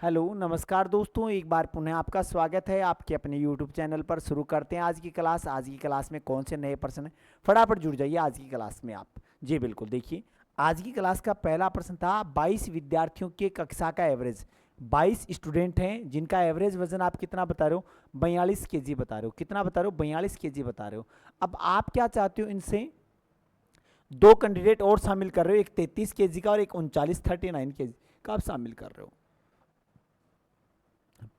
Hello नमस्कार दोस्तों, एक बार पुनः आपका स्वागत है आपके अपने यूट्यूब चैनल पर। शुरू करते हैं आज की क्लास। आज की क्लास में कौन से नए प्रश्न हैं, फटाफट जुड़ जाइए आज की क्लास में आप। जी बिल्कुल, देखिए आज की क्लास का पहला प्रश्न था 22 विद्यार्थियों के कक्षा का एवरेज। 22 स्टूडेंट हैं जिनका एवरेज वजन आप कितना बता रहे हो, 42 केजी बता रहे हो। कितना बता रहे हो, 42 केजी बता रहे हो। अब आप क्या चाहते हो, इनसे दो कैंडिडेट और शामिल कर रहे हो, एक 33 केजी का और एक 39 केजी का आप शामिल कर रहे हो।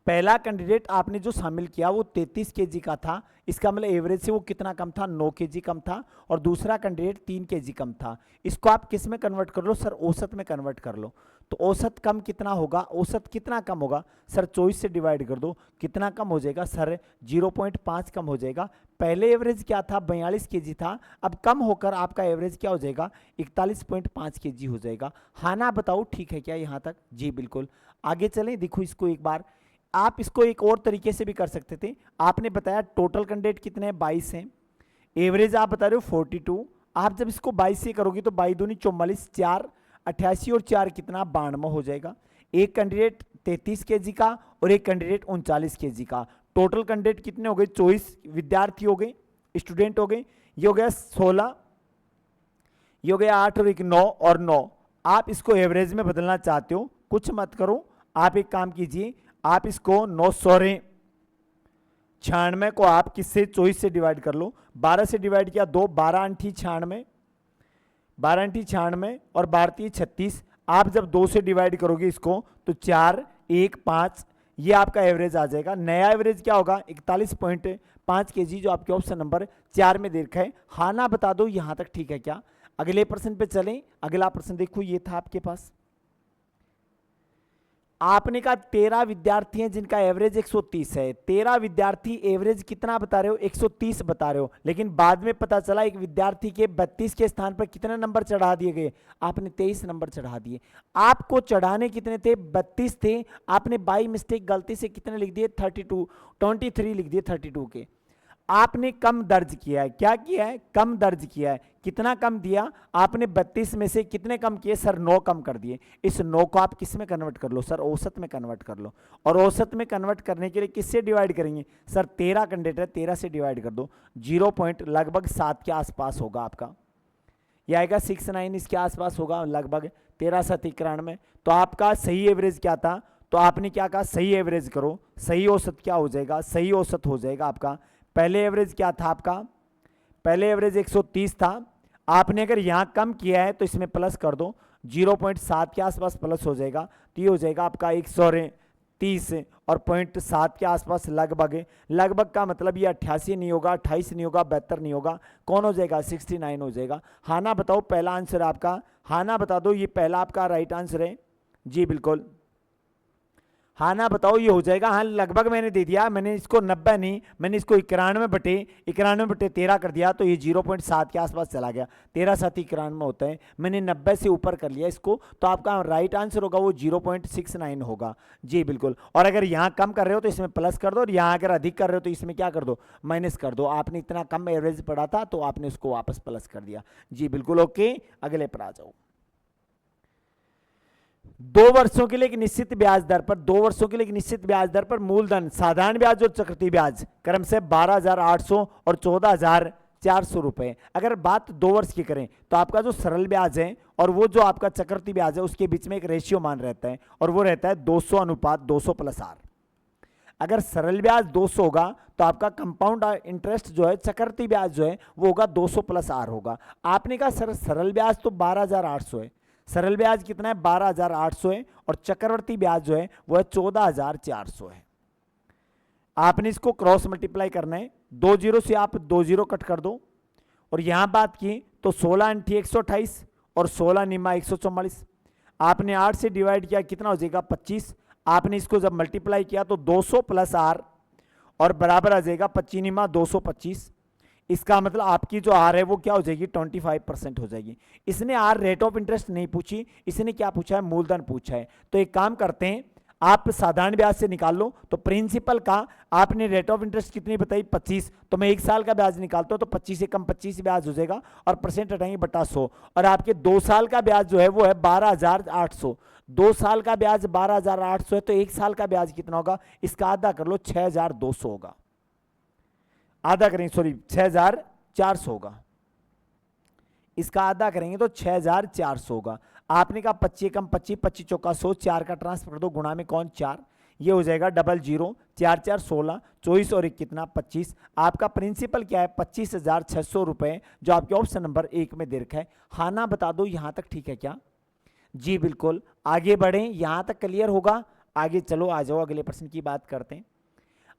पहला कैंडिडेट आपने जो शामिल किया वो 33 केजी का था, इसका मतलब एवरेज से वो कितना कम था, 9 केजी कम था। और दूसरा कैंडिडेट 3 केजी कम था। इसको आप किस में कन्वर्ट कर लो सर, औसत में कन्वर्ट कर लो। तो औसत कम कितना होगा, औसत कितना कम होगा सर, 24 से डिवाइड कर दो। कितना कम हो जाएगा सर, 0.5 कम हो जाएगा। पहले एवरेज क्या था, 42 केजी था, अब कम होकर आपका एवरेज क्या हो जाएगा, 41.5 केजी हो जाएगा। हाँ ना बताओ, ठीक है क्या यहाँ तक? जी बिल्कुल। आगे चलें, देखो इसको एक बार आप इसको एक और तरीके से भी कर सकते थे। आपने बताया टोटल कैंडिडेट कितने हैं, 22 हैं, एवरेज आप बता रहे हो 42। आप जब इसको 22 से करोगे तो 22 दूनी 44, 4 88 और 4 कितना, 92 हो जाएगा। एक कैंडिडेट 33 केजी का और एक कैंडिडेट 39 केजी का। टोटल कैंडिडेट कितने हो गए, 24 विद्यार्थी हो गए, स्टूडेंट हो गए। ये हो गया 16, ये हो गया 8 और एक 9 और 9। आप इसको एवरेज में बदलना चाहते हो, कुछ मत करो, आप एक काम कीजिए, आप इसको 996 को आप किससे, 24 से डिवाइड कर लो। 12 से डिवाइड किया 2, 12 अंठी 96, 12 अंठी 96 और 12 36। आप जब 2 से डिवाइड करोगे इसको तो 4 1 5, ये आपका एवरेज आ जाएगा। नया एवरेज क्या होगा, 41.5 केजी, जो आपके ऑप्शन नंबर 4 में दे रखा है। हाँ ना बता दो, यहां तक ठीक है क्या? अगले प्रश्न पे चलें। अगला प्रश्न देखो, ये था आपके पास, आपने कहा 13 विद्यार्थी हैं जिनका एवरेज 130 है। 13 विद्यार्थी एवरेज कितना बता रहे हो, 130 बता रहे हो, लेकिन बाद में पता चला एक विद्यार्थी के 32 के स्थान पर कितने नंबर चढ़ा दिए गए, आपने 23 नंबर चढ़ा दिए। आपको चढ़ाने कितने थे, 32 थे, आपने बाई मिस्टेक गलती से कितने लिख दिए, 23 लिख दिए 32 के। आपने कम दर्ज किया है, क्या किया है, कम दर्ज किया है। कितना कम दिया आपने, 32 में से कितने कम किए सर, 9 कम कर दिए। इस 9 को आप किस में कन्वर्ट कर लो सर, औसत में कन्वर्ट कर लो। और औसत में कन्वर्ट करने के लिए किससे डिवाइड करेंगे सर, 13 कैंडिडेट है, 13 से डिवाइड कर दो। 0 पॉइंट लगभग 7 के आसपास होगा आपका, यह आएगा 69 इसके आसपास होगा लगभग, 13 7 91। तो आपका सही एवरेज क्या था, तो आपने क्या कहा, सही एवरेज करो, सही औसत क्या हो जाएगा, सही औसत हो जाएगा आपका। पहले एवरेज क्या था आपका, पहले एवरेज 130 था, आपने अगर यहां कम किया है तो इसमें प्लस कर दो, 0.7 के आसपास प्लस हो जाएगा। तो ये हो जाएगा आपका 130 और 0.7 के आसपास लगभग। लगभग का मतलब ये 88 नहीं होगा, 28 नहीं होगा, 72 नहीं होगा, कौन हो जाएगा, 69 हो जाएगा। हाँ ना बताओ, पहला आंसर है आपका, हाँ ना बता दो, ये पहला आपका राइट आंसर है। जी बिल्कुल, हाँ ना बताओ, ये हो जाएगा। हाँ लगभग मैंने दे दिया, मैंने इसको 90 नहीं, मैंने इसको 91/13 कर दिया, तो ये 0.7 के आसपास चला गया। 13 7 91 होता है, मैंने 90 से ऊपर कर लिया इसको, तो आपका राइट आंसर होगा वो 0.69 होगा। जी बिल्कुल। और अगर यहाँ कम कर रहे हो तो इसमें प्लस कर दो, और यहाँ अगर अधिक कर रहे हो तो इसमें क्या कर दो, माइनस कर दो। आपने इतना कम एवरेज पढ़ा था तो आपने उसको वापस प्लस कर दिया। जी बिल्कुल, ओके, अगले पर आ जाओ। 2 वर्षों के लिए एक निश्चित ब्याज दर पर, 2 वर्षों के लिए एक निश्चित ब्याज दर पर मूलधन, साधारण ब्याज और चक्रवृद्धि ब्याज क्रमशः 12,800 और 14,400 रुपए। अगर बात 2 वर्ष की करें तो आपका जो सरल ब्याज है और वो जो आपका चक्रवृद्धि ब्याज है उसके बीच में एक रेशियो मान रहता है, और वो रहता है 200:200 + R। अगर सरल ब्याज 200 होगा तो आपका कंपाउंड इंटरेस्ट जो है, चक्रवृद्धि ब्याज जो है, वो होगा 200 + R होगा। आपने कहा सर सरल ब्याज तो 12,800 है, सरल ब्याज कितना है, 12,800 है, और चक्रवृद्धि ब्याज जो है वो है 14,400 है। आपने इसको क्रॉस मल्टीप्लाई करना है, 2 जीरो से आप 2 जीरो कट कर दो, और यहां बात की तो 16 अंठी 128 और 16 निमा 144। आपने 8 से डिवाइड किया, कितना हो जाएगा, 25। आपने इसको जब मल्टीप्लाई किया तो 200 + R और बराबर आ जाएगा 25 निमा 225। इसका मतलब आपकी जो आर है वो क्या हो जाएगी, 25% हो जाएगी। इसने आर रेट ऑफ इंटरेस्ट नहीं पूछी, इसने क्या पूछा है, मूलधन पूछा है। तो एक काम करते हैं, आप साधारण ब्याज से निकाल लो। तो प्रिंसिपल का आपने रेट ऑफ इंटरेस्ट कितनी बताई, 25, तो मैं 1 साल का ब्याज निकालता हूं तो 25 से कम 25 ब्याज हो जाएगा, और परसेंट हटाएंगे बटा 100, और आपके 2 साल का ब्याज जो है वो है 12,800। 2 साल का ब्याज 12,800 है, तो 1 साल का ब्याज कितना होगा, इसका आधा कर लो, 6,200 होगा। आधा करेंगे, सॉरी 6,400 होगा, इसका आधा करेंगे तो 6,400 होगा। आपने कहा 25 कम 25, 25 चौका 100, 4 का ट्रांसफर कर दो, गुणा में कौन 4, ये हो जाएगा 00, 4 4 16, 24 और 1 कितना 25। आपका प्रिंसिपल क्या है, 25,600 रुपए, जो आपके ऑप्शन नंबर 1 में दे रखा है। हाँ ना बता दो, यहां तक ठीक है क्या? जी बिल्कुल, आगे बढ़ें, यहां तक क्लियर होगा। आगे चलो, आ जाओ, अगले प्रश्न की बात करते हैं।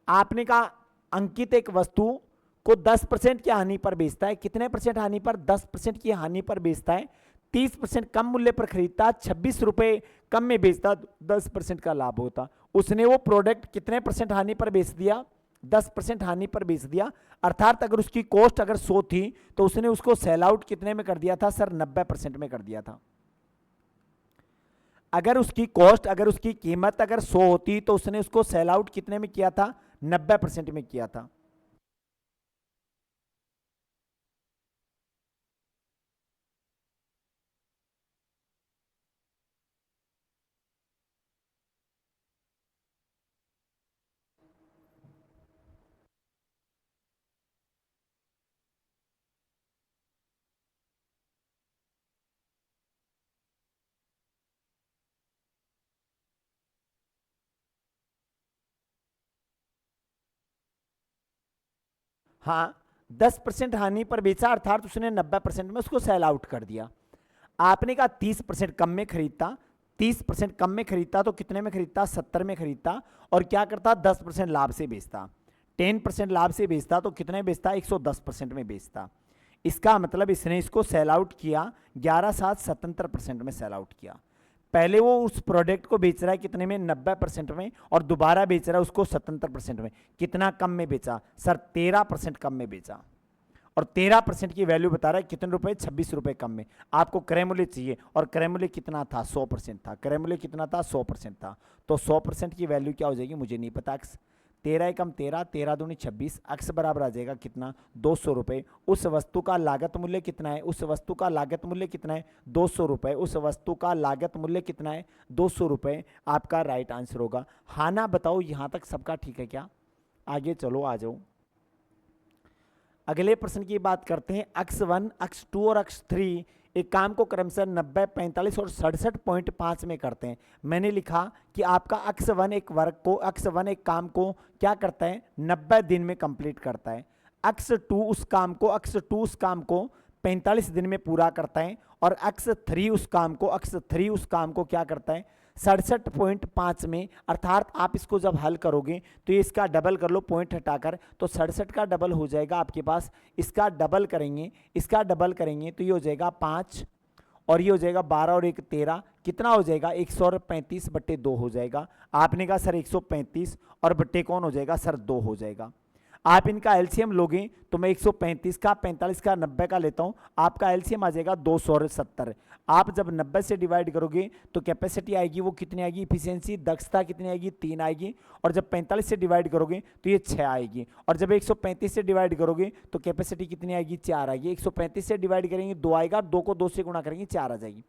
आपने कहा अंकित एक वस्तु को 10% की हानि पर बेचता है, कितने परसेंट हानि पर, 10% की हानि पर बेचता है, 30% कम मूल्य पर खरीदता, 26 रुपए कम में बेचता, 10% का लाभ होता। उसने वो प्रोडक्ट कितने परसेंट हानि पर बेच दिया, 10% हानि पर बेच दिया। अर्थात अगर उसकी कॉस्ट अगर 100 थी तो उसने उसको सेल आउट कितने में कर दिया था सर, 90% में कर दिया था। अगर उसकी कॉस्ट, अगर उसकी कीमत अगर 100 होती तो उसने उसको सेल आउट कितने में किया था, 90% में किया था। हाँ, 10% हानि पर बेचा, अर्थात उसने 90% में उसको सेल आउट कर दिया। आपने कहा 30% कम में खरीदता, 30% कम में खरीदता तो कितने में खरीदता, 70 में खरीदता, और क्या करता, 10% लाभ से बेचता। 10% लाभ से बेचता तो कितने बेचता, 110% में बेचता। इसका मतलब इसने इसको सेल आउट किया 11 7 77% में सेल आउट किया। पहले वो उस प्रोडक्ट को बेच रहा है कितने में, 90% में, और दोबारा बेच रहा है उसको 77% में। कितना कम में बेचा सर, 13% कम में बेचा, और 13% की वैल्यू बता रहा है कितने रुपए, 26 रुपए कम में। आपको क्रय मूल्य चाहिए, और क्रय मूल्य कितना था, 100% था। क्रय मूल्य कितना था, 100% था। तो 100% की वैल्यू क्या हो जाएगी, मुझे नहीं पता। 13 एकम 13, 13 दूनी 26, अक्स बराबर आ जाएगा कितना, 200 रुपए। उस वस्तु का लागत मूल्य कितना है, उस वस्तु का लागत मूल्य कितना है, 200 रुपए। उस वस्तु का लागत मूल्य कितना है, 200 रुपए। आपका राइट आंसर होगा। हाँ ना बताओ, यहां तक सबका ठीक है क्या? आगे चलो, आ जाओ, अगले प्रश्न की बात करते हैं। अक्स 1, अक्स 2 और अक्स 3 एक काम को क्रमशः 90, 45 और 67.5 में करते हैं। मैंने लिखा कि आपका अक्स 1 एक वर्क को, अक्स 1 एक काम को क्या करता है, 90 दिन में कंप्लीट करता है। अक्स 2 उस काम को, अक्स 2 उस काम को 45 दिन में पूरा करता है, और अक्स 3 उस काम को, अक्स 3 उस काम को क्या करता है, 67.5 में। अर्थात आप इसको जब हल करोगे तो ये इसका डबल कर लो, पॉइंट हटाकर, तो 67 का डबल हो जाएगा आपके पास। इसका डबल करेंगे, इसका डबल करेंगे तो ये हो जाएगा 5, और ये हो जाएगा 12 और 1 13, कितना हो जाएगा, 135/2 हो जाएगा। आपने कहा सर 135, और बट्टे कौन हो जाएगा सर, 2 हो जाएगा। आप इनका एलसीएम लोगे तो मैं 135 का, 45 का, 90 का लेता हूं, आपका एलसीएम आ जाएगा 270। आप जब 90 से डिवाइड करोगे तो कैपेसिटी आएगी वो कितनी आएगी, इफिशियंसी, दक्षता कितनी आएगी, 3 आएगी। और जब 45 से डिवाइड करोगे तो ये 6 आएगी। और जब 135 से डिवाइड करोगे तो कैपेसिटी कितनी आएगी, 4 आएगी। 135 से डिवाइड करेंगे 2 आएगा, 2 को 2 से गुणा करेंगे 4 आ जाएगी।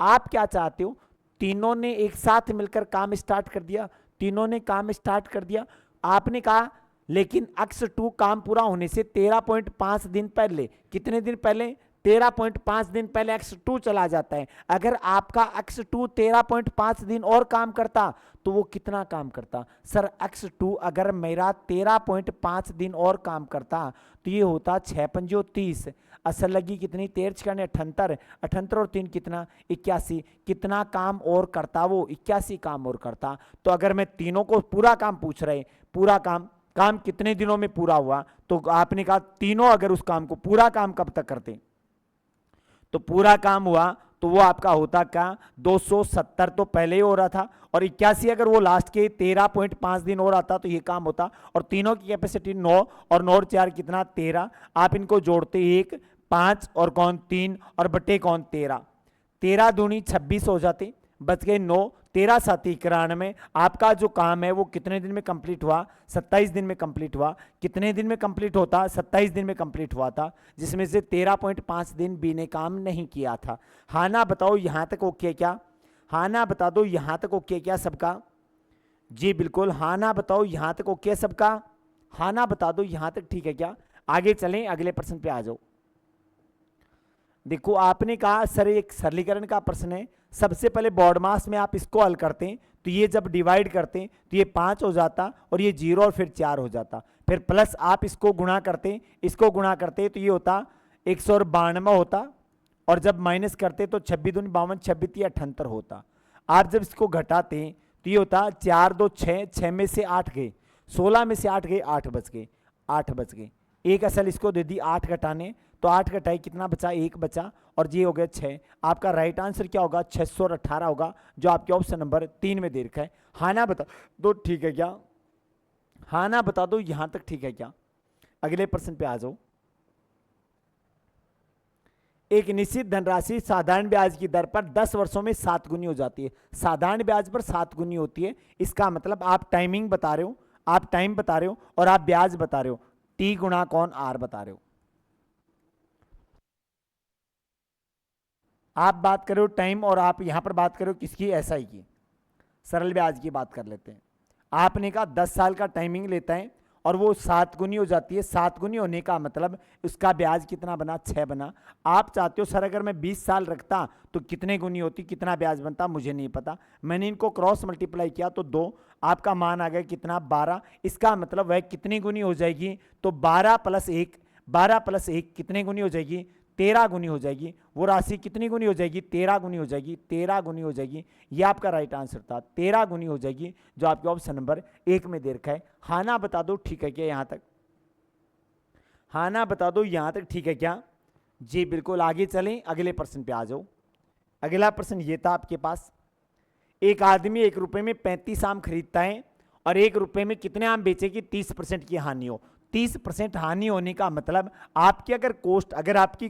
आप क्या चाहते हो, तीनों ने एक साथ मिलकर काम स्टार्ट कर दिया, तीनों ने काम स्टार्ट कर दिया। आपने कहा लेकिन अक्स 2 काम पूरा होने से 13.5 दिन पहले, कितने दिन पहले, 13.5 दिन पहले अक्स 2 चला जाता है। अगर आपका अक्स 2 13.5 दिन और काम करता तो वो कितना काम करता सर, अक्स 2 अगर मेरा 13.5 दिन और काम करता तो ये होता 6 पंजो 30, असल लगी कितनी, 13 78, 78 और 3 कितना, 81। कितना काम और करता वो, 81 काम और करता। तो अगर मैं तीनों को पूरा काम पूछ रहे, पूरा काम कितने दिनों में पूरा हुआ, तो आपने कहा तीनों अगर उस काम को, पूरा काम कब तक करते, तो पूरा काम हुआ तो वो आपका होता क्या, 270 तो पहले ही हो रहा था, और 81 अगर वो लास्ट के 13.5 दिन और आता तो ये काम होता। और तीनों की कैपेसिटी 9, और 9 और 4 कितना, 13। आप इनको जोड़ते 1 5 और कौन 3, और बटे कौन 13, 13 दूनी 26 हो जाते, बच गए 9, 13 7 91। आपका जो काम है वो कितने दिन में कंप्लीट हुआ, 27 दिन में कंप्लीट हुआ। कितने दिन में कंप्लीट होता, 27 दिन में कंप्लीट हुआ था, जिसमें से 13.5 दिन बी ने काम नहीं किया था। हाँ ना बताओ, यहां तक ओके क्या? हाँ ना बता दो यहां तक ओके क्या सबका? जी बिल्कुल, हाँ ना बताओ यहां तक ओके सबका? हाँ ना बता दो यहां तक ठीक है क्या? आगे चलें, अगले प्रश्न पे आ जाओ। देखो आपने कहा सर एक सरलीकरण का प्रश्न है, सबसे पहले बॉड मास में आप इसको हल करते हैं तो ये जब डिवाइड करते हैं तो ये 5 हो जाता और ये 0 और फिर 4 हो जाता, फिर प्लस आप इसको गुणा करते हैं, इसको गुणा करते तो ये होता 192 होता, और जब माइनस करते तो 26 दूनी 52, 26 78 होता। आप जब इसको घटाते हैं तो ये होता 4 2 6, 6 में से 8 गए, 16 में से 8 गए, 8 बच गए, 8 बच गए। एक असल इसको दे दी 8 घटाने, तो 8 घटाई कितना बचा? 1 बचा, और ये हो गया 6। आपका राइट आंसर क्या होगा? 618 होगा, जो आपके ऑप्शन नंबर 3 में दे रखा है। हाँ ना बता दो ठीक है क्या? हाँ ना बता दो यहां तक ठीक है क्या? अगले प्रश्न पे आ जाओ। एक निश्चित धनराशि साधारण ब्याज की दर पर 10 वर्षों में 7 गुनी हो जाती है। साधारण ब्याज पर 7 गुनी होती है, इसका मतलब आप टाइमिंग बता रहे हो, आप टाइम बता रहे हो और आप ब्याज बता रहे हो, टी गुणा कौन आर बता रहे हो। आप बात करो टाइम और आप यहां पर बात करो किसकी? एसआई की, सरल ब्याज की बात कर लेते हैं। आपने कहा 10 साल का टाइमिंग लेता है और वो 7 गुनी हो जाती है। 7 गुनी होने का मतलब उसका ब्याज कितना बना? 6 बना। आप चाहते हो सर अगर मैं 20 साल रखता तो कितने गुनी होती, कितना ब्याज बनता? मुझे नहीं पता, मैंने इनको क्रॉस मल्टीप्लाई किया तो 2, आपका मान आ गया कितना? 12। इसका मतलब वह कितनी गुनी हो जाएगी? तो 12 + 1, 12 + 1 कितने गुनी हो जाएगी? 13 गुनी हो जाएगी। वो राशि कितनी गुनी हो जाएगी? 13 गुनी हो जाएगी, 13 गुनी हो जाएगी। ये आपका राइट आंसर था, 13 गुनी हो जाएगी, जो आपके ऑप्शन नंबर 1 में दे रखा है। हाँ ना बता दो ठीक है क्या यहां तक? हाँ ना बता दो यहां तक ठीक है क्या? जी बिल्कुल, आगे चलें, अगले प्रश्न पे आ जाओ। अगला प्रश्न ये था आपके पास, एक आदमी 1 रुपए में 35 आम खरीदता है और 1 रुपए में कितने आम बेचे कि 30% की हानि हो। 30% हानि होने का मतलब आपकी अगर कॉस्ट, अगर आपकी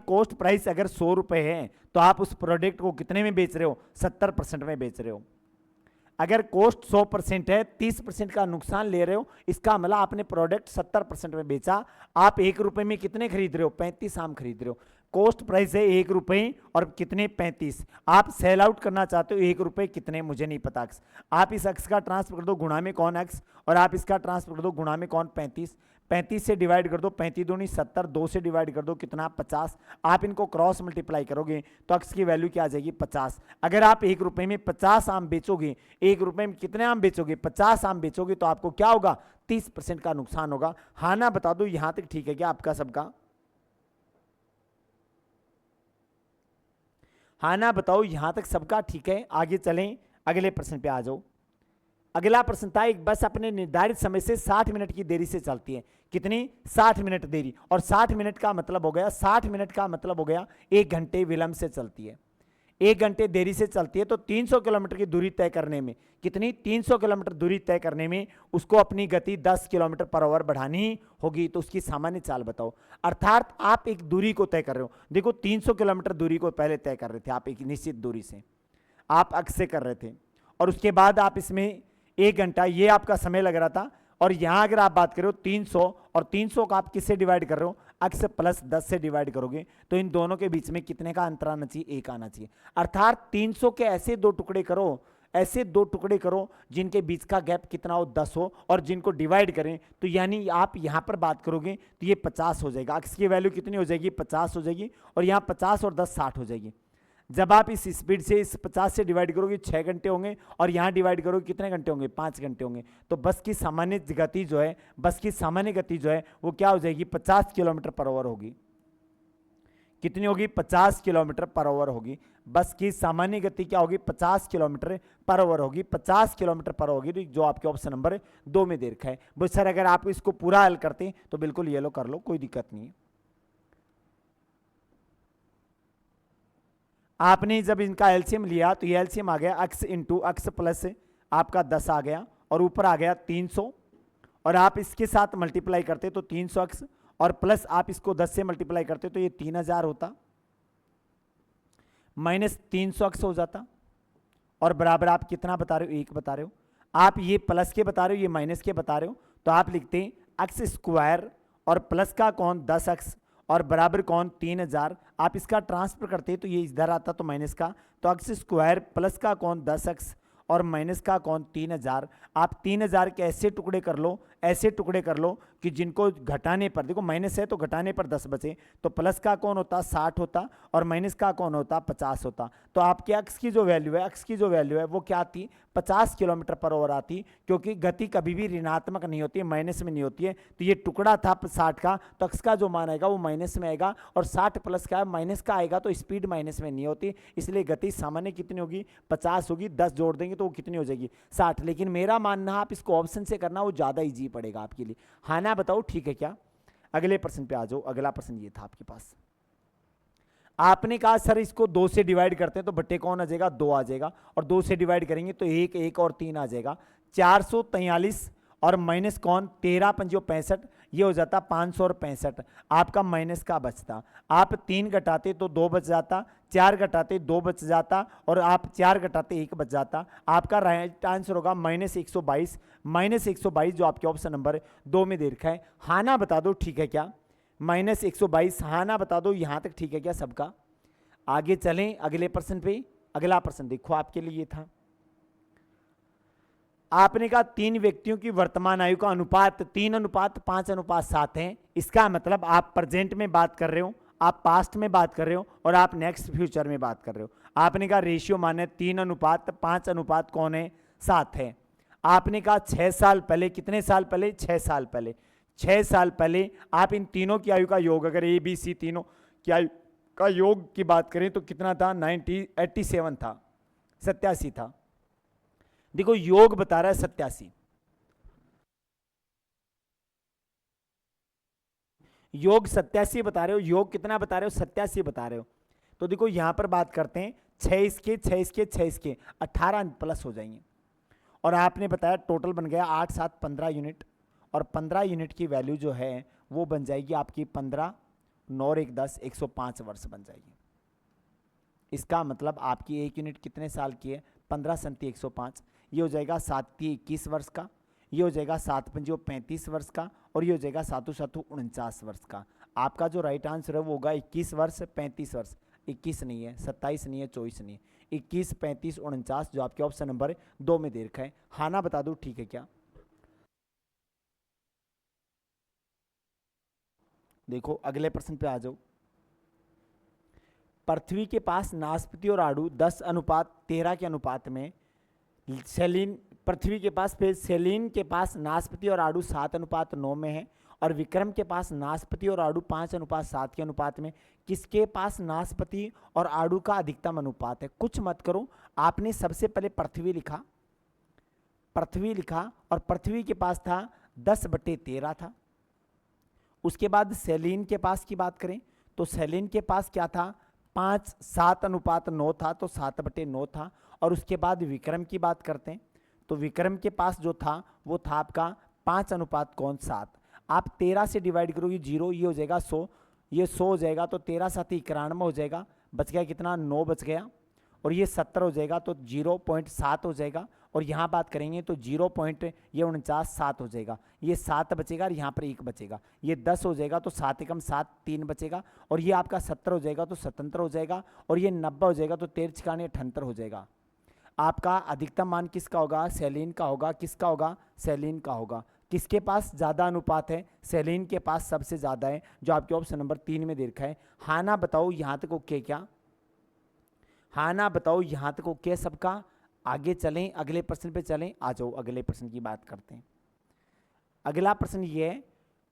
कॉस्ट प्राइस अगर 100 रुपए है तो आप उस प्रोडक्ट को कितने में बेच रहे हो? 70% में बेच रहे हो। अगर कॉस्ट 100% है, 30% का नुकसान ले रहे हो, इसका मतलब आपने प्रोडक्ट 70% में बेचा। आप 1 रुपए में कितने खरीद रहे हो? 35 आम खरीद रहे हो। कॉस्ट प्राइस है 1 रुपए और कितने? 35। आप सेल आउट करना चाहते हो 1 रुपए कितने? मुझे नहीं पता अक्स। आप इस अक्स का ट्रांसफर कर दो गुणा में कौन अक्स, और आप इसका ट्रांसफर कर दो गुणा में कौन? 35। 35 से डिवाइड कर दो, 35 दूनी 70, 2 से डिवाइड कर दो कितना? 50। आप इनको क्रॉस मल्टीप्लाई करोगे तो अक्स की वैल्यू क्या आ जाएगी? 50। अगर आप 1 रुपए में 50 आम बेचोगे, 1 रुपए में कितने आम बेचोगे? 50 आम बेचोगे, तो आपको क्या होगा? 30% का नुकसान होगा। हाँ ना बता दो यहां तक ठीक है क्या आपका सबका? हाँ ना बताओ यहां तक सबका ठीक है? आगे चलें, अगले प्रश्न पे आ जाओ। अगला प्रश्न था, एक बस अपने निर्धारित समय से 60 मिनट की देरी से चलती है। कितनी? 60 मिनट देरी, और 60 मिनट का मतलब हो गया, 60 मिनट का मतलब हो गया 1 घंटे विलंब से चलती है। 1 घंटे देरी से चलती है तो 300 किलोमीटर की दूरी तय करने में, कितनी? 300 किलोमीटर दूरी तय करने में उसको अपनी गति 10 किलोमीटर पर आवर बढ़ानी होगी, तो उसकी सामान्य चाल बताओ। अर्थात आप एक दूरी को तय कर रहे हो, देखो 300 किलोमीटर दूरी को पहले तय कर रहे थे आप, एक निश्चित दूरी से आप अक्स से कर रहे थे, और उसके बाद आप इसमें 1 घंटा ये आपका समय लग रहा था, और यहां अगर आप बात करो 300, और 300 का आप किससे डिवाइड कर रहे हो? अक्स प्लस 10 से डिवाइड करोगे, तो इन दोनों के बीच में कितने का अंतर आना चाहिए? 1 आना चाहिए। अर्थात 300 के ऐसे 2 टुकड़े करो, ऐसे 2 टुकड़े करो जिनके बीच का गैप कितना हो? 10 हो, और जिनको डिवाइड करें तो यानी आप यहां पर बात करोगे तो ये 50 हो जाएगा। अक्स की वैल्यू कितनी हो जाएगी? 50 हो जाएगी, और यहां 50 और 10 60 हो जाएगी। जब आप इस स्पीड से इस 50 से डिवाइड करोगे 6 घंटे होंगे, और यहाँ डिवाइड करोगे कितने घंटे होंगे? 5 घंटे होंगे। तो बस की सामान्य गति जो है, बस की सामान्य गति जो है वो क्या हो जाएगी? 50 किलोमीटर पर आवर होगी। कितनी होगी? 50 किलोमीटर पर आवर होगी। बस की सामान्य गति क्या होगी? 50 किलोमीटर पर आवर होगी। 50 किलोमीटर पर होगी, तो जो आपके ऑप्शन नंबर 2 में दे रखा है। वो सर अगर आप इसको पूरा हल करते हैं तो बिल्कुल ये लो कर लो, कोई दिक्कत नहीं है। आपने जब इनका एलसीएम लिया तो ये एलसीएम आ गया अक्स इंटू अक्स प्लस आपका 10 आ गया, और ऊपर आ गया 300, और आप इसके साथ मल्टीप्लाई करते तो 300 अक्स, और प्लस आप इसको 10 से मल्टीप्लाई करते तो ये 3000 होता, माइनस 300 अक्स हो जाता, और बराबर आप कितना बता रहे हो? 1 बता रहे हो। आप ये प्लस के बता रहे हो, ये माइनस के बता रहे हो, तो आप लिखते हैं अक्स स्क्वायर, और प्लस का कौन? 10 अक्स, और बराबर कौन 3000। आप इसका ट्रांसफर करते तो ये इधर आता तो माइनस का, तो अक्स स्क्वायर प्लस का कौन 10 अक्स और माइनस का कौन 3000। आप 3000 के ऐसे टुकड़े कर लो, ऐसे टुकड़े कर लो कि जिनको घटाने पर, देखो माइनस है तो घटाने पर 10 बचे, तो प्लस का कौन होता 60 होता और माइनस का कौन होता 50 होता। तो आपके अक्स की जो वैल्यू है, अक्स की जो वैल्यू है वो क्या आती 50 किलोमीटर पर आवर आती, क्योंकि गति कभी भी ऋणात्मक नहीं होती है, माइनस में नहीं होती है। तो ये टुकड़ा था 60 का, तो अक्स का जो मान आएगा वो माइनस में आएगा, और 60 प्लस का माइनस का आएगा तो स्पीड माइनस में नहीं होती, इसलिए गति सामान्य कितनी होगी 50 होगी। 10 जोड़ देंगे तो वो कितनी हो जाएगी 60। लेकिन मेरा मानना आप इसको ऑप्शन से करना, वो ज़्यादा ईजी पड़ेगा आपके लिए। हाँ ना बताओ ठीक है क्या। अगले प्रश्न पे आ जाओ। अगला प्रश्न ये था आपके पास, आपने कहा सर इसको 2 से डिवाइड करते हैं तो बट्टे कौन आ जाएगा 2 आ जाएगा, और 2 से डिवाइड करेंगे तो 1 1 और 3 आ जाएगा। 443 और माइनस कौन 13 पंजो 65, ये हो जाता 565। आपका माइनस का बचता, आप 3 घटाते तो 2 बच जाता, 4 घटाते 2 बच जाता, और आप 4 घटाते 1 बच जाता। आपका राइट आंसर होगा -122। -122 जो आपके ऑप्शन नंबर 2 में दे रखा है। हाँ ना बता दो ठीक है क्या। -122 हाँ ना बता दो, यहां तक ठीक है क्या सबका। आगे चलें अगले प्रश्न पे। अगला प्रश्न देखो आपके लिए था, आपने कहा 3 व्यक्तियों की वर्तमान आयु का अनुपात 3:5:7 है। इसका मतलब आप प्रेजेंट में बात कर रहे हो, आप पास्ट में बात कर रहे हो, और आप नेक्स्ट फ्यूचर में बात कर रहे हो। आपने कहा रेशियो माने 3:5 कौन है 7 है। आपने कहा 6 साल पहले, कितने साल पहले 6 साल पहले, 6 साल पहले आप इन तीनों की आयु का योग, अगर ए बी सी तीनों की आयु का योग की बात करें तो कितना था 87 था, 87 था। देखो योग बता रहा है 87, योग 87 बता रहे हो, योग कितना बता रहे हो 87 बता रहे हो। तो देखो यहां पर बात करते हैं 6 इसके 6 इसके 6 इसके 18 प्लस हो जाएंगे, और आपने बताया टोटल बन गया 8 7 15 यूनिट, और 15 यूनिट की वैल्यू जो है वो बन जाएगी आपकी 15 9 और 1 10 105 वर्ष बन जाएगी। इसका मतलब आपकी 1 यूनिट कितने साल की है 15 सन्ती 105, ये हो जाएगा 7 21 वर्ष का, ये हो जाएगा 7 पंजो 35 वर्ष का, और ये हो जाएगा 7 7 49 वर्ष का। आपका जो राइट आंसर है वो होगा 21 वर्ष 35 वर्ष, 21 नहीं है 27 नहीं है 24 नहीं है 21 35 49 जो आपके ऑप्शन नंबर 2 में दे रखा है। हाँ ना बता दूं ठीक है क्या। देखो अगले प्रश्न पे आ जाओ। पृथ्वी के पास नासपति और आड़ू 10:13 के अनुपात में, सेलिन पृथ्वी के पास, फिर सेलिन के पास नासपति और आड़ू 7:9 में है, और विक्रम के पास नासपति और आड़ू 5:7 के अनुपात में। किसके पास नासपति और आड़ू का अधिकतम अनुपात है। कुछ मत करो, आपने सबसे पहले पृथ्वी लिखा, पृथ्वी लिखा, और पृथ्वी के पास था 10/13 था। उसके बाद सेलिन के पास की बात करें तो सेलिन के पास क्या था 7:9 था, तो 7/9 था। और उसके बाद विक्रम की बात करते हैं तो विक्रम के पास जो था वो था आपका 5:7। आप 13 से डिवाइड करोगे 0, ये हो जाएगा 100, ये 100 हो जाएगा, तो 13 7 91 हो जाएगा, बच गया कितना 9 बच गया, और ये 70 हो जाएगा तो 0.7 हो जाएगा, और यहाँ बात करेंगे तो 0.49 हो जाएगा, ये 7 बचेगा और यहाँ पर 1 बचेगा, ये 10 हो जाएगा तो 7 एकम 7 3 बचेगा, और ये आपका 70 हो जाएगा तो 77 हो जाएगा, और ये 90 हो जाएगा तो 13 छिकाने 78 हो जाएगा। आपका अधिकतम मान किसका होगा सेलिन का होगा, किसका होगा सेलिन का होगा। किसके पास ज़्यादा अनुपात है सेलिन के पास सबसे ज़्यादा है, जो आपके ऑप्शन नंबर 3 में दे रखा है। हाँ ना बताओ यहाँ तक ओके क्या। हाँ ना बताओ यहाँ तक ओके सबका। आगे चलें अगले प्रश्न पे चलें, आ जाओ अगले प्रश्न की बात करते हैं। अगला प्रश्न ये है,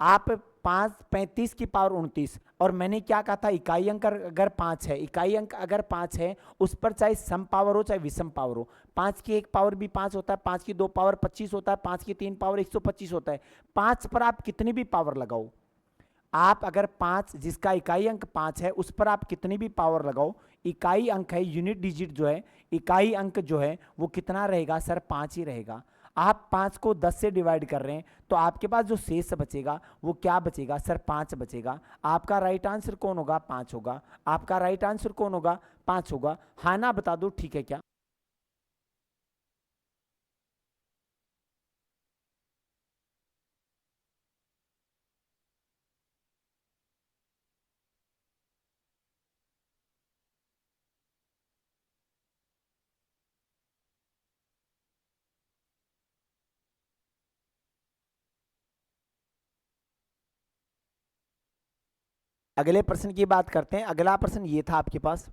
आप 35 की पावर 29, और मैंने क्या कहा था इकाई अंक अगर 5 है, इकाई अंक अगर 5 है उस पर चाहे सम पावर हो चाहे विषम पावर हो, 5 की 1 पावर भी 5 होता है, 5 की 2 पावर 25 होता है, 5 की 3 पावर 125 होता है। 5 पर आप कितनी भी पावर लगाओ, आप अगर 5 जिसका इकाई अंक 5 है उस पर आप कितनी भी पावर लगाओ, इकाई अंक है यूनिट डिजिट जो है, इकाई अंक जो है वो कितना रहेगा सर 5 ही रहेगा। आप 5 को 10 से डिवाइड कर रहे हैं तो आपके पास जो शेष बचेगा वो क्या बचेगा सर 5 बचेगा। आपका राइट आंसर कौन होगा 5 होगा। आपका राइट आंसर कौन होगा 5 होगा। हाँ ना बता दो ठीक है क्या। अगले प्रश्न की बात करते हैं। अगला प्रश्न ये था आपके पास,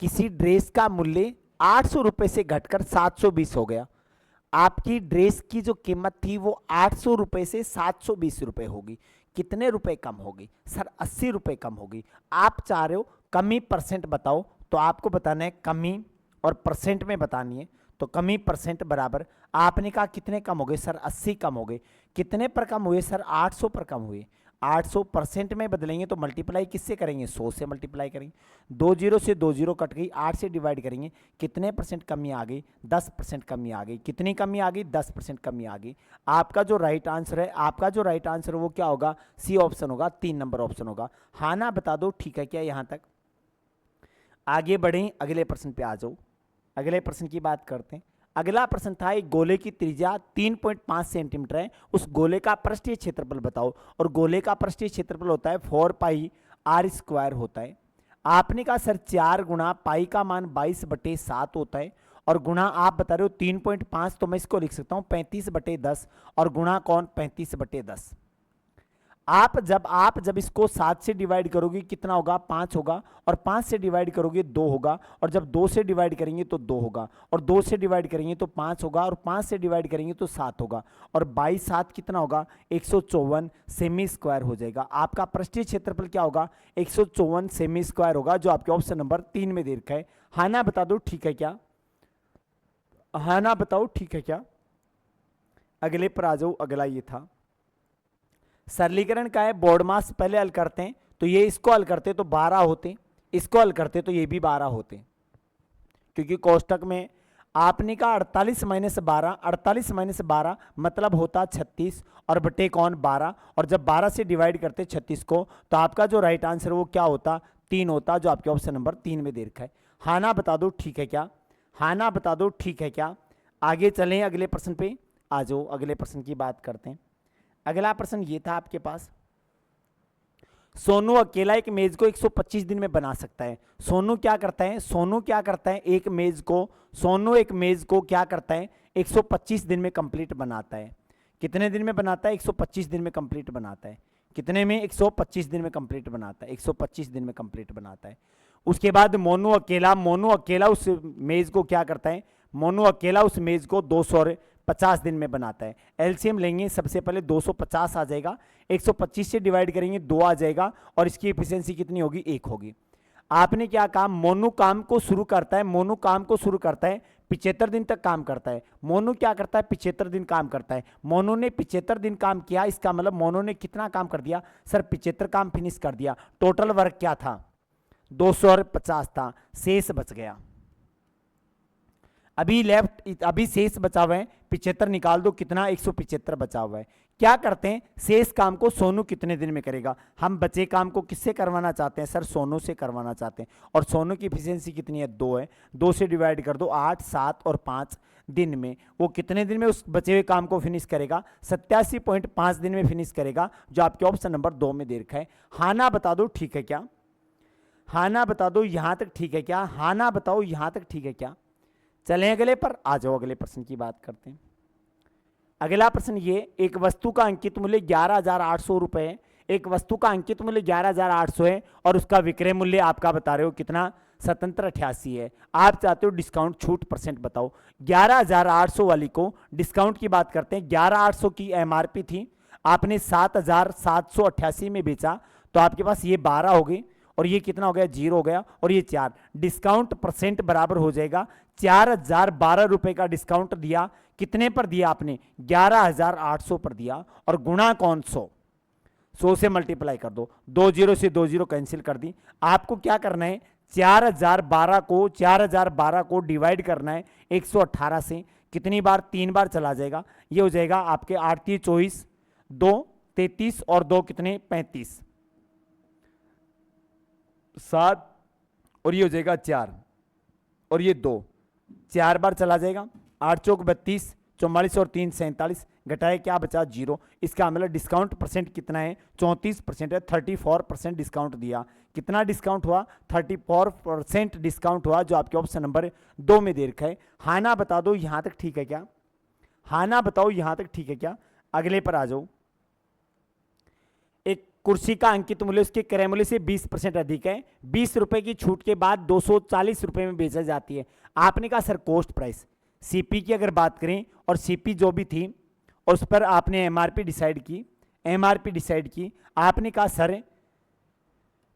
किसी ड्रेस का मूल्य 800 रुपए से घटकर 720 हो गया। आपकी ड्रेस की जो कीमत थी वो 800 रुपए से 720 रुपए होगी। कितने रुपए कम होगी? सर 80 रुपए कम होगी। आप चाह रहे हो कमी परसेंट बताओ, तो आपको बताना है कमी और परसेंट में बतानी है। तो कमी परसेंट बराबर, आपने कहा कितने कम हो गए? सर 80 कम हो गए। कितने पर कम हुए? सर 800 पर कम हुए। 800 परसेंट में बदलेंगे तो मल्टीप्लाई किससे करेंगे? 100 से मल्टीप्लाई करेंगे। 2 जीरो से 2 जीरो कट गई, 8 से डिवाइड करेंगे, कितने परसेंट कमी आ गई? 10% कमी आ गई। कितनी कमी आ गई? 10% कमी आ गई। आपका जो राइट आंसर है, आपका जो राइट आंसर है वो क्या होगा? सी ऑप्शन होगा, 3 नंबर ऑप्शन होगा। हाँ ना बता दो, ठीक है क्या यहाँ तक? आगे बढ़ें, अगले प्रश्न पे आ जाओ। अगले प्रश्न की बात करते हैं। अगला प्रश्न था, एक गोले की त्रिज्या 3.5 सेंटीमीटर है, उस गोले का पृष्ठीय क्षेत्रफल बताओ। और गोले का पृष्ठीय क्षेत्रफल होता है 4 पाई आर स्क्वायर होता है। आपने कहा सर 4 गुणा पाई का मान 22/7 होता है, और गुणा आप बता रहे हो 3.5, तो मैं इसको लिख सकता हूं 35/10, और गुणा कौन? 35/10। आप जब इसको 7 से डिवाइड करोगे कितना होगा? 5 होगा, और 5 से डिवाइड करोगे 2 होगा, और जब 2 से डिवाइड करेंगे तो 2 होगा, और 2 से डिवाइड करेंगे तो 5 होगा, और 5 से डिवाइड करेंगे तो 7 होगा, और 22/7 कितना होगा? 154 सेमी स्क्वायर हो जाएगा। आपका पृष्ठीय क्षेत्रफल क्या होगा? 154 सेमी स्क्वायर होगा, जो आपके ऑप्शन नंबर 3 में दे रखा है। हाँ ना बता दो, ठीक है क्या? हाँ ना बताओ, ठीक है क्या? अगले पर आ जाओ। अगला ये था, सरलीकरण का है, बोर्ड मास पहले हल करते हैं, तो ये इसको हल करते तो 12 होते, इसको हल करते तो ये भी 12 होते, क्योंकि कोष्टक में आपने कहा 48 माइनस 12, 48 माइनस 12 मतलब होता 36, और बटे कौन? 12, और जब 12 से डिवाइड करते 36 को, तो आपका जो राइट आंसर वो क्या होता? 3 होता, जो आपके ऑप्शन नंबर 3 में दे रखा है। हाँ ना बता दो, ठीक है क्या? हाँ ना बता दो, ठीक है क्या? आगे चलें, अगले प्रश्न पे आ जाओ। अगले प्रश्न की बात करते हैं। अगला प्रश्न ये था आपके पास, सोनू अकेला एक मेज को 125 दिन में बना सकता है। सोनू क्या करता है? सोनू क्या करता है? एक मेज को क्या करता है? 125 दिन में कंप्लीट बनाता है। कितने दिन में बनाता है? 125 दिन में कंप्लीट बनाता है। कितने में? 125 दिन में कंप्लीट बनाता है। 125 दिन में कंप्लीट बनाता है। उसके बाद मोनू अकेला उस मेज को क्या करता है? मोनू अकेला उस मेज को 250 दिन में बनाता है। एलसीएम लेंगे, सबसे पहले 250 आ जाएगा, 125 से डिवाइड करेंगे 2 आ जाएगा, और इसकी एफिशिएंसी कितनी होगी? 1 होगी। आपने क्या कहा? मोनू काम को शुरू करता है 75 दिन तक काम करता है। मोनू क्या करता है? 75 दिन काम करता है। मोनू ने 75 दिन काम किया, इसका मतलब मोनू ने कितना काम कर दिया? सर 75 काम फिनिश कर दिया। टोटल वर्क क्या था? 250 था, शेष बच गया। अभी शेष बचा हुआ है 75, निकाल दो, कितना? 175 बचा हुआ है। क्या करते हैं? शेष काम को सोनू कितने दिन में करेगा? हम बचे काम को किससे करवाना चाहते हैं? सर सोनू से करवाना चाहते हैं, और सोनू की एफिशिएंसी कितनी है? 2 है। 2 से डिवाइड कर दो, 8, 7 और 5 दिन में। वो कितने दिन में उस बचे हुए काम को फिनिश करेगा? 87.5 दिन में फिनिश करेगा, जो आपके ऑप्शन नंबर 2 में दे रखा है। हाँ ना बता दो, ठीक है क्या? हाँ ना बता दो, यहां तक ठीक है क्या? हाँ ना बताओ, यहां तक ठीक है क्या? चलें अगले पर आ जाओ। अगले प्रश्न की बात करते हैं। अगला प्रश्न ये, एक वस्तु का अंकित मूल्य 11,800 रुपए है। एक वस्तु का अंकित मूल्य 11,800 है, और उसका विक्रय मूल्य आपका बता रहे हो कितना? 7788 है। आप चाहते हो डिस्काउंट छूट परसेंट बताओ। 11,800 वाली को डिस्काउंट की बात करते हैं। 11,800 की एमआरपी थी, आपने 7,788 में बेचा, तो आपके पास ये 12 हो गई, और ये कितना हो गया? 0 हो गया, और ये 4। डिस्काउंट परसेंट बराबर हो जाएगा 4,012 रुपए का डिस्काउंट दिया। कितने पर दिया आपने? 11,800 पर दिया, और गुणा कौन? 100 से मल्टीप्लाई कर दो। 2 जीरो से 2 जीरो कैंसिल कर दी। आपको क्या करना है? 4,012 को डिवाइड करना है 118 से। कितनी बार? 3 बार चला जाएगा। ये हो जाएगा आपके 8 3 24, 2 33, और 2 कितने? 35, 7, और ये हो जाएगा 4, और ये 2, 4 बार चला जाएगा। 8 चौक 32, 44 और 3 47, घटाए क्या बचा? 0। इसका मतलब डिस्काउंट परसेंट कितना है? 34% है। 34% डिस्काउंट दिया। कितना डिस्काउंट हुआ? 34% डिस्काउंट हुआ, जो आपके ऑप्शन नंबर 2 में दे रखा है। हाँ ना बता दो, यहां तक ठीक है क्या? हाँ ना बताओ, यहां तक ठीक है क्या? अगले पर आ जाओ। एक कुर्सी का अंकित मूल्य उसके क्रय मूल्य से 20% अधिक है, 20 रुपए की छूट के बाद 240 रुपए में बेचा जाती है। आपने कहा सर कॉस्ट प्राइस, सीपी की अगर बात करें और सीपी जो भी थी उस पर आपने एमआरपी डिसाइड की, एमआरपी डिसाइड की, आपने कहा सर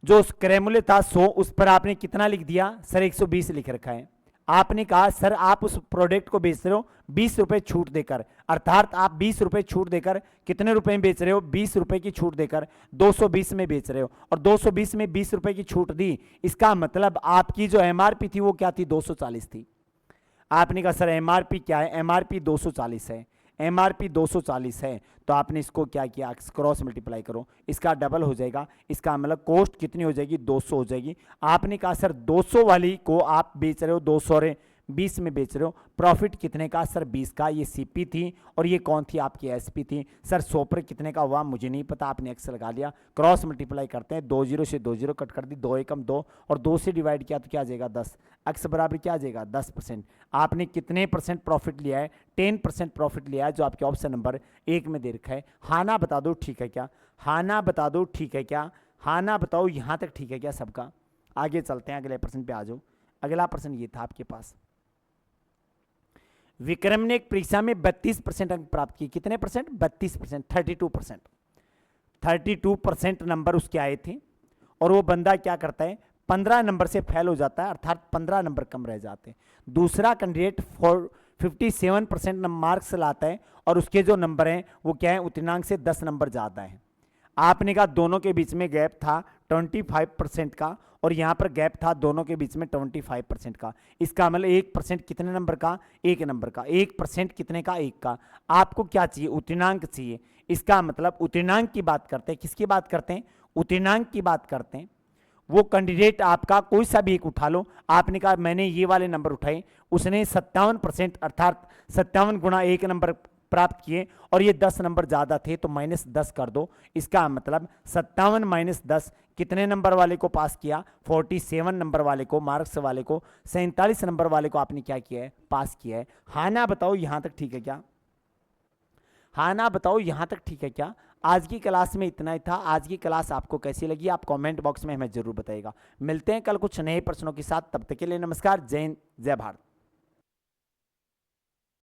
जो क्रय मूल्य था 100, उस पर आपने कितना लिख दिया सर 120 लिख रखा है। आपने कहा सर आप उस प्रोडक्ट को बेच रहे हो 20 रुपए छूट देकर, अर्थात आप 20 रुपए छूट देकर कितने रुपए में बेच रहे हो, 20 रुपए की छूट देकर 220 में बेच रहे हो, और 220 में 20 रुपए की छूट दी, इसका मतलब आपकी जो एमआरपी थी वो क्या थी 240 थी। आपने कहा सर एमआरपी क्या है, एमआरपी 240 है, एमआरपी 240 है, तो आपने इसको क्या किया क्रॉस मल्टीप्लाई करो, इसका डबल हो जाएगा, इसका मतलब कॉस्ट कितनी हो जाएगी 200 हो जाएगी। आपने कहा सर 200 वाली को आप बेच रहे हो 220 में बेच रहे हो, प्रॉफिट कितने का सर 20 का, ये सीपी थी और ये कौन थी आपकी एसपी थी। सर 100 पर कितने का हुआ मुझे नहीं पता, आपने एक्स लगा लिया, क्रॉस मल्टीप्लाई करते हैं, 2 0 से 2 0 कट कर दी, 2 एकम 2 और 2 से डिवाइड किया तो क्या आ जाएगा 10, एक्स बराबर क्या आ जाएगा 10%। आपने कितने परसेंट प्रॉफिट लिया है, 10% प्रॉफिट लिया है, जो आपके ऑप्शन नंबर 1 में दे रखा है। हाँ ना बता दो ठीक है क्या, हाँ ना बता दो ठीक है क्या, हाँ ना बताओ यहाँ तक ठीक है क्या सबका। आगे चलते हैं, अगले प्रश्न पे आ जाओ। अगला प्रश्न ये था आपके पास, विक्रम ने एक परीक्षा में 32% अंक प्राप्त किए, कितने परसेंट 32%, 32%, 32% नंबर उसके आए थे, और वो बंदा क्या करता है 15 नंबर से फेल हो जाता है, अर्थात 15 नंबर कम रह जाते हैं। दूसरा कैंडिडेट 57% मार्क्स लाता है और उसके जो नंबर हैं वो क्या है उत्तीर्णांक से 10 नंबर ज़्यादा है। आपने कहा दोनों के बीच में गैप था 25% का, और यहाँ पर गैप था दोनों के बीच में 25% का। इसका मतलब 1% कितने नंबर का, 1 नंबर का, 1% कितने का, 1 का। आपको क्या चाहिए उत्तीर्णांक चाहिए, इसका मतलब उत्तीर्णांक की बात करते हैं, किसकी बात करते हैं, उत्तीर्णांक की बात करते हैं। वो कैंडिडेट आपका कोई सा भी एक उठा लो, आपने कहा मैंने ये वाले नंबर उठाए, उसने 57% अर्थात 57 गुणा 1 नंबर प्राप्त किए और ये 10 नंबर ज़्यादा थे तो -10 कर दो। इसका मतलब 57 - 10 कितने नंबर वाले को पास किया, 47 नंबर वाले को, मार्क्स वाले को, 47 नंबर वाले को आपने क्या किया है, पास किया है। हाँ ना बताओ यहाँ तक ठीक है क्या, हाँ ना बताओ यहाँ तक ठीक है क्या। आज की क्लास में इतना ही था। आज की क्लास आपको कैसी लगी आप कमेंट बॉक्स में हमें जरूर बताइएगा। मिलते हैं कल कुछ नए प्रश्नों के साथ, तब तक के लिए नमस्कार, जय हिंद, जय भारत।